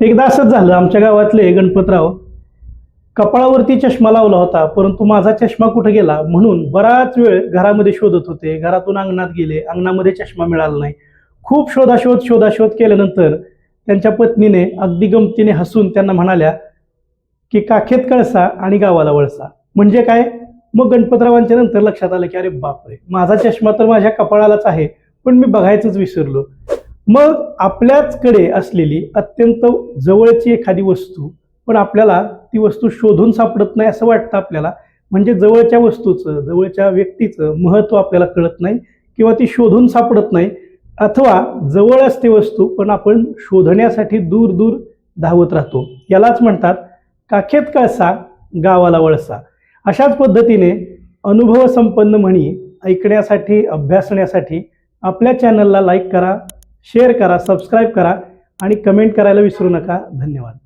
एकदा असंच झालं, आमच्या गावातले गणपतराव कपाळावरती चष्मा लावला होता, परंतु माझा चष्मा कुठे गेला म्हणून बराच वेळ घरामध्ये शोधत होते. घरातून अंगणात गेले, अंगणामध्ये चष्मा मिळाला नाही. खूप शोधाशोध केल्यानंतर त्यांच्या पत्नीने अगदी गमतीने हसून त्यांना म्हणाल्या की काखेत कळसा आणि गावाला वळसा. म्हणजे काय? मग गणपतरावांच्या नंतर लक्षात आलं की अरे बापरे, माझा चष्मा तर माझ्या कपाळालाच आहे, पण मी बघायचंच विसरलो. मग आपल्याचकडे असलेली अत्यंत जवळची एखादी वस्तू, पण आपल्याला ती वस्तू शोधून सापडत नाही असं वाटतं आपल्याला. म्हणजे जवळच्या वस्तूचं, जवळच्या व्यक्तीचं महत्त्व आपल्याला कळत नाही किंवा ती शोधून सापडत नाही, अथवा जवळ असते वस्तू पण आपण शोधण्यासाठी दूर दूर धावत राहतो. यालाच म्हणतात काखेत कळसा गावाला वळसा. अशाच पद्धतीने अनुभवसंपन्न म्हणी ऐकण्यासाठी, अभ्यासण्यासाठी आपल्या चॅनलला लाईक करा, शेअर करा, सबस्क्राईब करा आणि कमेंट करायला विसरू नका. धन्यवाद.